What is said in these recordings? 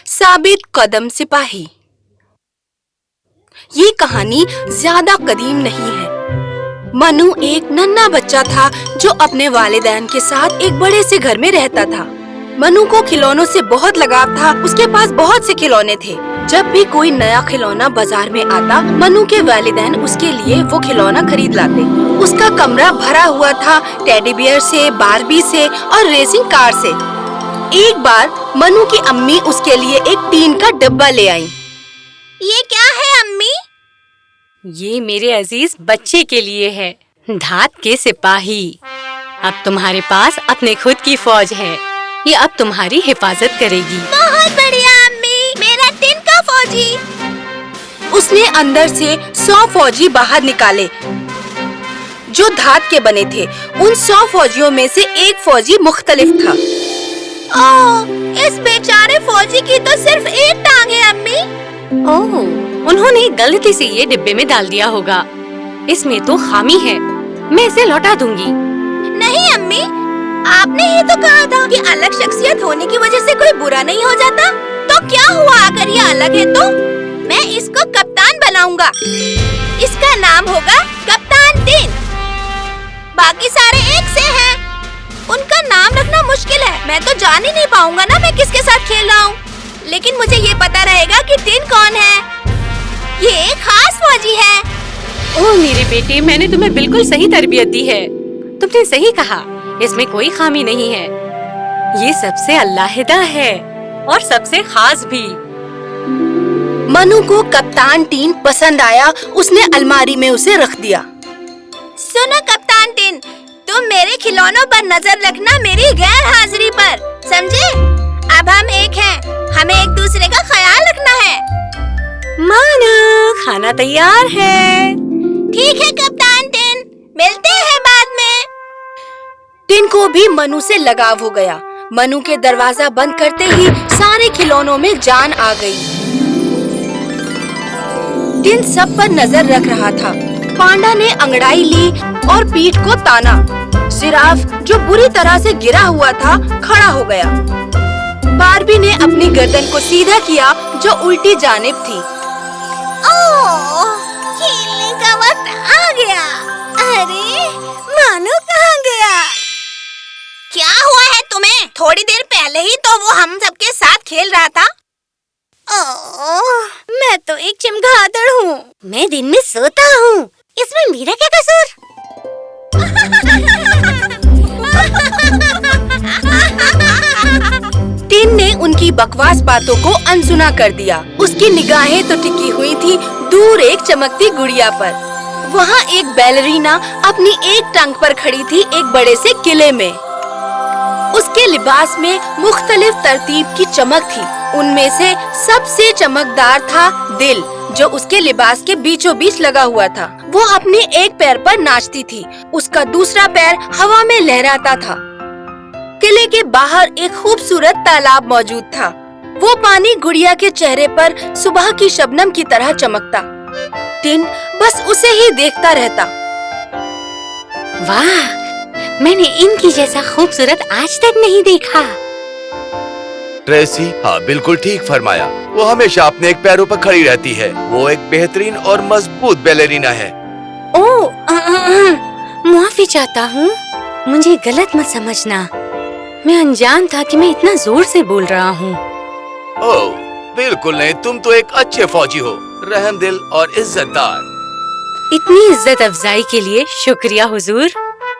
साबित कदम सिपाही। ये कहानी ज्यादा कदीम नहीं है। मनु एक नन्हा बच्चा था जो अपने वालिदैन के साथ एक बड़े से घर में रहता था। मनु को खिलौनों से बहुत लगाव था। उसके पास बहुत से खिलौने थे। जब भी कोई नया खिलौना बाजार में आता, मनु के वालिदैन उसके लिए वो खिलौना खरीद लाते। उसका कमरा भरा हुआ था टेडी बियर से, बारबी से और रेसिंग कार से। एक बार मनु की अम्मी उसके लिए एक टीन का डब्बा ले आई। ये क्या है अम्मी? ये मेरे अजीज बच्चे के लिए है, धात के सिपाही। अब तुम्हारे पास अपने खुद की फौज है। ये अब तुम्हारी हिफाजत करेगी। बहुत बढ़िया अम्मी, मेरा टिन का फौजी। उसने अंदर से 100 फौजी बाहर निकाले जो धात के बने थे। उन 100 फौजियों में से एक फौजी मुख्तलिफ था। ओह, इस बेचारे फौजी की तो सिर्फ एक टांग है अम्मी। ओह, उन्होंने गलती से ये डिब्बे में डाल दिया होगा। इसमें तो खामी है। मैं इसे लौटा दूंगी। नहीं अम्मी, आपने ही तो कहा था कि अलग शख्सियत होने की वजह से कोई बुरा नहीं हो जाता। तो क्या हुआ अगर ये अलग है तो? मैं इसको कप्तान बनाऊंगा। इसका नाम होगा कप्तान टिन। बाकी सारे एक से हैं। उनका नाम रखना मुश्किल है। मैं तो जान ही नहीं पाऊंगा ना मैं किसके साथ खेल रहा हूँ। लेकिन मुझे ये पता रहेगा कि टिन कौन है। ये एक खास फौजी है। ओह मेरे बेटे, मैंने तुम्हें बिल्कुल सही तरबियत दी है। तुमने सही कहा, इसमें कोई खामी नहीं है। ये सबसे अल्लाहिदा है और सबसे खास भी। मनु को कप्तान टिन पसंद आया। उसने अलमारी में उसे रख दिया। सुनो कप्तान टिन, तुम मेरे खिलौनों पर नजर रखना मेरी गैर हाजिरी पर, समझे? अब हम एक हैं। हमें एक दूसरे का ख्याल रखना है। माना, खाना तैयार है। ठीक है कप्तान टिन, मिलते हैं बाद में। टिन को भी मनु से लगाव हो गया। मनु के दरवाजा बंद करते ही सारे खिलौनों में जान आ गई। टिन सब पर नजर रख रहा था। पांडा ने अंगड़ाई ली और पीठ को ताना। जिराफ, जो बुरी तरह से गिरा हुआ था, खड़ा हो गया। बारबी ने अपनी गर्दन को सीधा किया जो उल्टी जानिब थी। ओह, खेलने का वक्त आ गया। अरे, मानो कहाँ गया? क्या हुआ है तुम्हें? थोड़ी देर पहले ही तो वो हम सबके साथ खेल रहा था। ओह, मैं तो एक चमगादड़ हूँ। मैं दिन में सोता हूँ। इसमें मेरा क्या कसूर? टिन ने उनकी बकवास बातों को अनसुना कर दिया। उसकी निगाहें तो टिकी हुई थी दूर एक चमकती गुड़िया पर। वहाँ एक बैलरीना अपनी एक टांग पर खड़ी थी एक बड़े से किले में। उसके लिबास में मुख्तलिफ तरतीब की चमक थी। उनमें से सबसे चमकदार था दिल, जो उसके लिबास के बीचों बीच लगा हुआ था। वो अपने एक पैर पर नाचती थी। उसका दूसरा पैर हवा में लहराता था। किले के बाहर एक खूबसूरत तालाब मौजूद था। वो पानी गुड़िया के चेहरे पर सुबह की शबनम की तरह चमकता। टिन बस उसे ही देखता रहता। वाह, मैंने इनकी जैसा खूबसूरत आज तक नहीं देखा। ट्रेसी, हाँ बिल्कुल ठीक फरमाया। वो हमेशा अपने एक पैरों पर खड़ी रहती है। वो एक बेहतरीन और मजबूत बैलेरिना है। ओह, माफी चाहता हूँ। मुझे गलत मत समझना। मैं अनजान था कि मैं इतना जोर से बोल रहा हूँ। ओह, बिल्कुल नहीं। तुम तो एक अच्छे फौजी हो, रहमदिल और इज्जतदार। इतनी इज्जत अफजाई के लिए शुक्रिया हुजूर।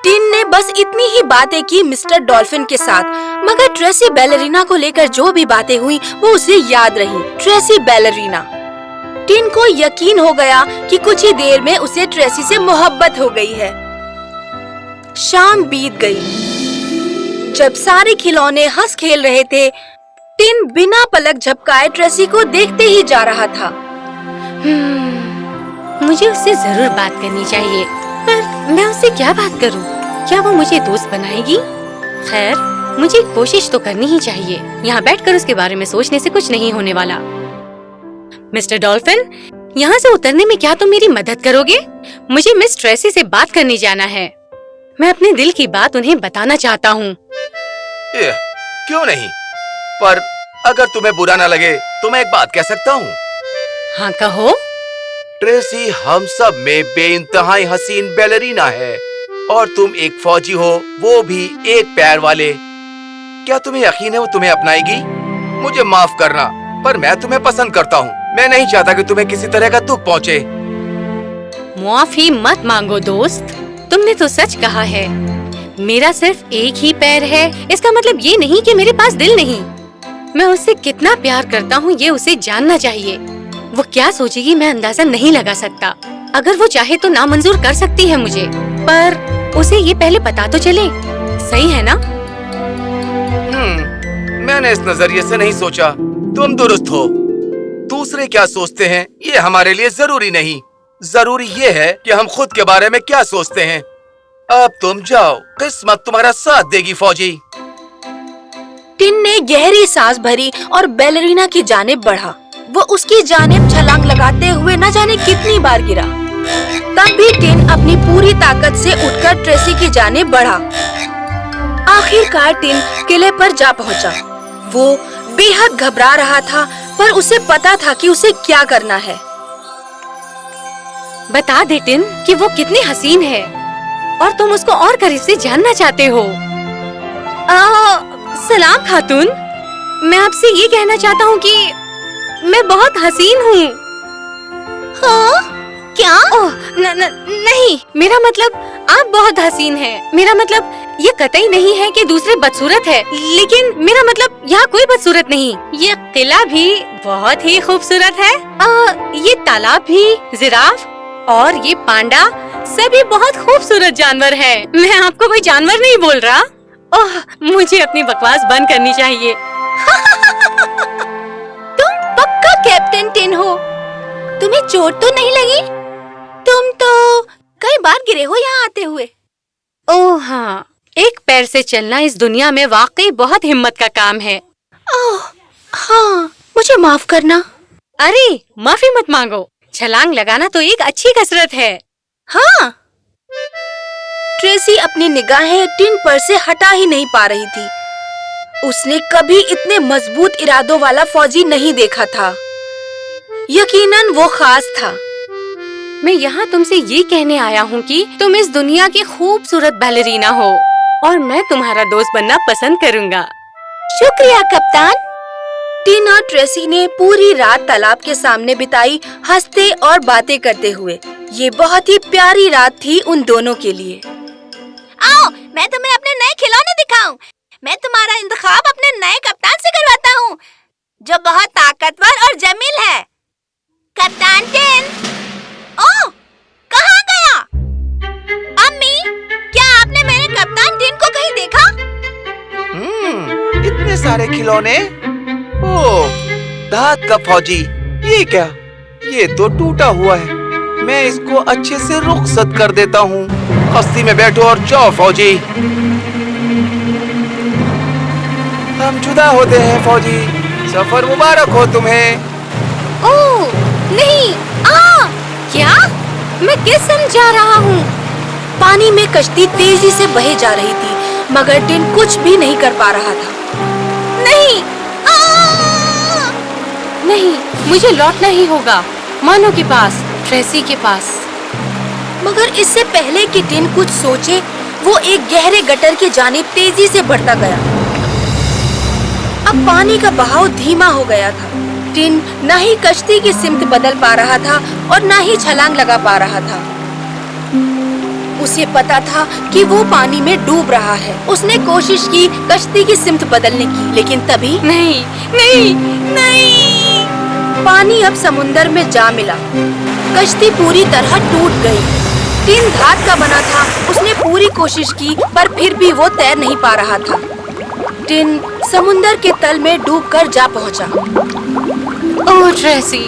टिन ने बस इतनी ही बातें की मिस्टर डॉल्फिन के साथ, मगर ट्रेसी बैलरीना को लेकर जो भी बातें हुई वो उसे याद रही। Tracy ballerina. टिन को यकीन हो गया कि कुछ ही देर में उसे ट्रेसी से मोहब्बत हो गई है। शाम बीत गई। जब सारे खिलौने हंस खेल रहे थे, टिन बिना पलक झपकाए ट्रेसी को देखते ही जा रहा था। मुझे उससे जरूर बात करनी चाहिए, पर मैं उससे क्या बात करूं? क्या वो मुझे दोस्त बनाएगी? खैर, मुझे कोशिश तो करनी ही चाहिए। यहाँ बैठकर उसके बारे में सोचने से कुछ नहीं होने वाला। मिस्टर डॉल्फिन, यहाँ से उतरने में क्या तुम मेरी मदद करोगे? मुझे मिस ट्रेसी से बात करने जाना है। मैं अपने दिल की बात उन्हें बताना चाहता हूँ। क्यों नहीं? पर अगर तुम्हें बुरा ना लगे तो मैं एक बात कह सकता हूँ। हाँ कहो। ट्रेसी हम सब में बेइंतहाई हसीन बैलेरिना है और तुम एक फौजी हो, वो भी एक पैर वाले। क्या तुम्हें यकीन है वो तुम्हें अपनाएगी? मुझे माफ करना, पर मैं तुम्हें पसंद करता हूँ। मैं नहीं चाहता कि तुम्हें किसी तरह का दुख पहुँचे। माफी मत मांगो दोस्त, तुमने तो सच कहा है। मेरा सिर्फ एक ही पैर है, इसका मतलब ये नहीं कि मेरे पास दिल नहीं। मैं उससे कितना प्यार करता हूँ ये उसे जानना चाहिए। वो क्या सोचेगी मैं अंदाजा नहीं लगा सकता। अगर वो चाहे तो नामंजूर कर सकती है मुझे, पर उसे ये पहले पता तो चले। सही है ना? मैंने इस नजरिए से नहीं सोचा। तुम दुरुस्त हो। दूसरे क्या सोचते हैं ये हमारे लिए जरूरी नहीं। जरूरी ये है कि हम खुद के बारे में क्या सोचते हैं। अब तुम जाओ, किस्मत तुम्हारा साथ देगी फौजी। टिन ने गहरी सांस भरी और बैलेरिना की जानिब बढ़ा। वो उसकी जानिब छलांग लगाते हुए न जाने कितनी बार गिरा। तब भी टिन अपनी पूरी ताकत से उठकर ट्रेसी की जानिब बढ़ा। आखिरकार टिन किले पर जा पहुंचा। वो बेहद घबरा रहा था, पर उसे पता था कि उसे क्या करना है। बता दे टिन कि वो कितनी हसीन है और तुम उसको और करीब से जानना चाहते हो। सलाम खातून, मैं आपसे ये कहना चाहता हूँ कि मैं बहुत हसीन हूँ। हाँ? क्या? ओह नहीं, मेरा मतलब आप बहुत हसीन हैं। मेरा मतलब ये कतई नहीं है कि दूसरे बदसूरत है, लेकिन मेरा मतलब यहाँ कोई बदसूरत नहीं। ये किला भी बहुत ही खूबसूरत है। ये तालाब भी, जिराफ और ये पांडा सभी बहुत खूबसूरत जानवर है। मैं आपको कोई जानवर नहीं बोल रहा। ओह, मुझे अपनी बकवास बंद करनी चाहिए। तुम पक्का कैप्टन टिन हो। तुम्हें चोट तो नहीं लगी? तुम तो कई बार गिरे हो यहाँ आते हुए। ओह हाँ, एक पैर से चलना इस दुनिया में वाकई बहुत हिम्मत का काम है। ओह हाँ, मुझे माफ करना। अरे माफी मत मांगो, छलांग लगाना तो एक अच्छी कसरत है। हाँ। ट्रेसी अपनी निगाहें टिन पर से हटा ही नहीं पा रही थी। उसने कभी इतने मजबूत इरादों वाला फौजी नहीं देखा था। यकीनन वो खास था। मैं यहाँ तुमसे ये कहने आया हूँ कि तुम इस दुनिया की खूबसूरत बैलेरिना हो और मैं तुम्हारा दोस्त बनना पसंद करूँगा। शुक्रिया कप्तान। टिन और ट्रेसी ने पूरी रात तालाब के सामने बिताई, हंसते और बातें करते हुए। ये बहुत ही प्यारी रात थी उन दोनों के लिए। आओ, मैं तुम्हें अपने नए खिलौने दिखाऊं। मैं तुम्हारा इंतखाब अपने नए कप्तान से करवाता हूँ, जो बहुत ताकतवर और जमील है। कप्तान टिन। ओह, कहाँ गया? अम्मी, क्या आपने मेरे कप्तान टिन को कहीं देखा? इतने सारे खिलौने। ओह, दाद का फौजी। ये क्या? ये तो टूटा हुआ है। मैं इसको अच्छे से रुखसत कर देता हूँ। कश्ती में बैठो और जाओ फौजी। हम जुदा होते हैं फौजी। सफर मुबारक हो तुम्हें। ओह नहीं, क्या? मैं किस समझा रहा हूँ? पानी में कश्ती तेजी से बहे जा रही थी, मगर टिन कुछ भी नहीं कर पा रहा था। नहीं, नहीं, मुझे लौटना ही होगा मानो के पास, ट्रेसी के पास। मगर इससे पहले कि टिन कुछ सोचे, वो एक गहरे गटर की जानिब तेजी से बढ़ता गया। अब पानी का बहाव धीमा हो गया था। टिन न ही कश्ती की सिमत बदल पा रहा था और न ही छलांग लगा पा रहा था। उसे पता था कि वो पानी में डूब रहा है। उसने कोशिश की कश्ती की सिमत बदलने की, लेकिन तभी नहीं, नहीं, नहीं। पानी अब समुंदर में जा मिला। कश्ती पूरी तरह टूट गई। टिन धात का बना था। उसने पूरी कोशिश की, पर फिर भी वो तैर नहीं पा रहा था। टिन समुंदर के तल में डूबकर जा पहुंचा। ओह ट्रेसी,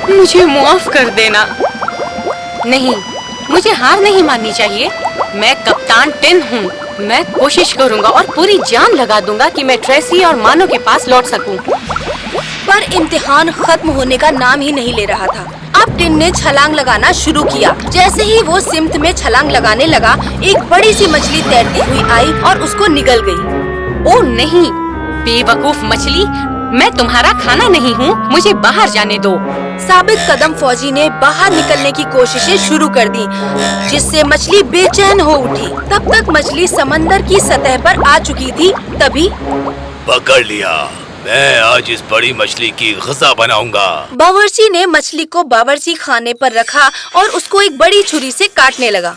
मुझे माफ कर देना। नहीं, मुझे हार नहीं माननी चाहिए। मैं कप्तान टिन हूँ। मैं कोशिश करूँगा और पूरी जान लगा दूंगा कि मैं ट्रेसी और मानो के पास लौट सकूं। पर इम्तिहान खत्म होने का नाम ही नहीं ले रहा था। अब टिन ने छलांग लगाना शुरू किया। जैसे ही वो सिमत में छलांग लगाने लगा, एक बड़ी सी मछली तैरती हुई आई और उसको निगल गई। ओह नहीं, बेवकूफ मछली, मैं तुम्हारा खाना नहीं हूँ, मुझे बाहर जाने दो। साबित कदम फौजी ने बाहर निकलने की कोशिशें शुरू कर दी, जिससे मछली बेचैन हो उठी। तब तक मछली समंदर की सतह पर आ चुकी थी। तभी पकड़ लिया, मैं आज इस बड़ी मछली की ग़िज़ा बनाऊंगा। बावर्ची ने मछली को बावर्ची खाने पर रखा और उसको एक बड़ी छुरी से काटने लगा।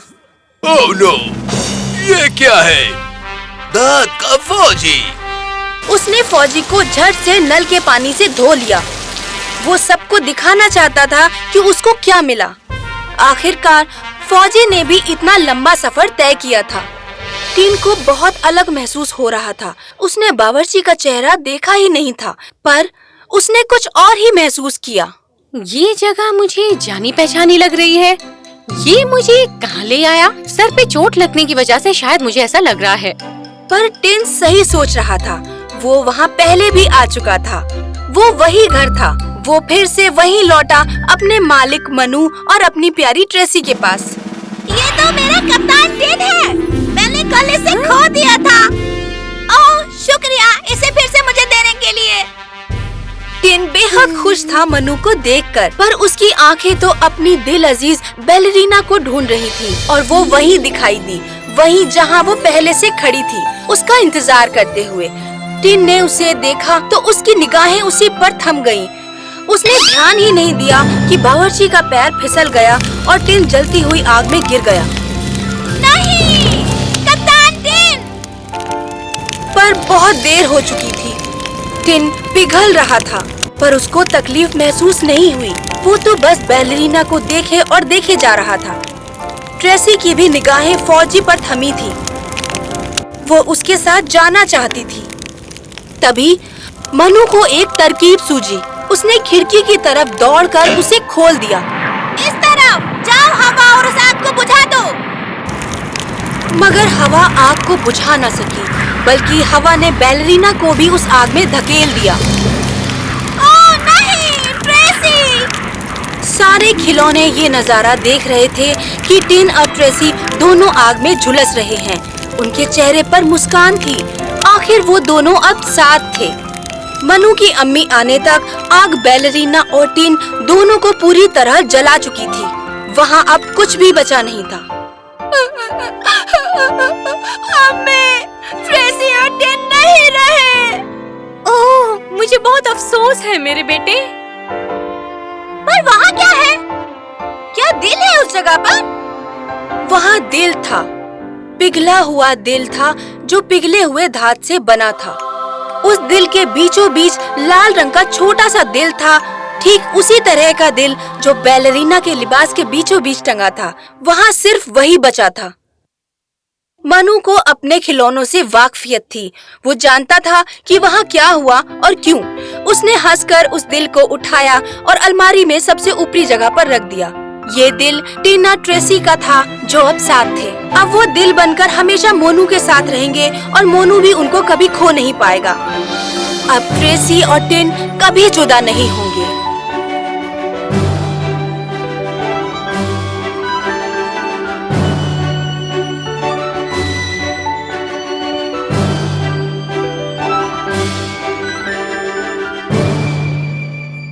ओह नो, ये क्या है? दांत का फौजी। उसने फौजी को झट से नल के पानी से धो लिया। वो सबको दिखाना चाहता था कि उसको क्या मिला। आखिरकार फौजी ने भी इतना लंबा सफर तय किया था। टिन को बहुत अलग महसूस हो रहा था। उसने बावर्ची का चेहरा देखा ही नहीं था, पर उसने कुछ और ही महसूस किया। ये जगह मुझे जानी पहचानी लग रही है। ये मुझे कहाँ ले आया? सर पे चोट लगने की वजह से शायद मुझे ऐसा लग रहा है। पर टिन सही सोच रहा था। वो वहाँ पहले भी आ चुका था। वो वही घर था। वो फिर से वहीं लौटा, अपने मालिक मनु और अपनी प्यारी ट्रेसी के पास। ये तो मेरा कप्तान टिन है। मैंने कल इसे खो दिया था। ओह शुक्रिया इसे फिर से मुझे देने के लिए। टिन बेहद खुश था मनु को देखकर, पर उसकी आंखें तो अपनी दिल अजीज बैलेरिना को ढूंढ रही थी और वो वहीं दिखाई दी, वहीं जहां वो पहले से खड़ी थी, उसका इंतजार करते हुए। टिन ने उसे देखा तो उसकी निगाहें उसी पर थम गईं। उसने ध्यान ही नहीं दिया कि बावर्ची का पैर फिसल गया और टिन जलती हुई आग में गिर गया। नहीं, कप्तान टिन! पर बहुत देर हो चुकी थी। टिन पिघल रहा था, पर उसको तकलीफ महसूस नहीं हुई। वो तो बस बैलेरिना को देखे और देखे जा रहा था। ट्रेसी की भी निगाहें फौजी पर थमी थी। वो उसके साथ जाना चाहती थी। तभी मनु को एक तरकीब सूझी। उसने खिड़की की तरफ दौड़कर उसे खोल दिया। इस तरफ जाओ हवा और उस आग को बुझा दो। मगर हवा आग को बुझा न सकी, बल्कि हवा ने बैलेरिना को भी उस आग में धकेल दिया। ओह नहीं, ट्रेसी! सारे खिलौने ये नजारा देख रहे थे कि टिन और ट्रेसी दोनों आग में झुलस रहे हैं। उनके चेहरे पर मुस्कान थी। आखिर वो दोनों अब साथ थे। मनु की अम्मी आने तक आग बैलेरिना और टिन दोनों को पूरी तरह जला चुकी थी। वहाँ अब कुछ भी बचा नहीं था। अम्मी, ट्रेसी और टिन नहीं रहे। ओह, मुझे बहुत अफसोस है मेरे बेटे। पर वहाँ क्या है? क्या दिल है उस जगह पर? वहाँ दिल था, पिघला हुआ दिल था जो पिघले हुए धात से बना था। उस दिल के बीचों बीच लाल रंग का छोटा सा दिल था, ठीक उसी तरह का दिल जो बैलेरिना के लिबास के बीचों बीच टंगा था। वहाँ सिर्फ वही बचा था। मनु को अपने खिलौनों से वाकफियत थी। वो जानता था कि वहाँ क्या हुआ और क्यों। उसने हंसकर उस दिल को उठाया और अलमारी में सबसे ऊपरी जगह पर रख दिया। ये दिल टिन और ट्रेसी का था जो अब साथ थे। अब वो दिल बनकर हमेशा मोनू के साथ रहेंगे और मोनू भी उनको कभी खो नहीं पाएगा। अब ट्रेसी और टिन कभी जुदा नहीं होंगे।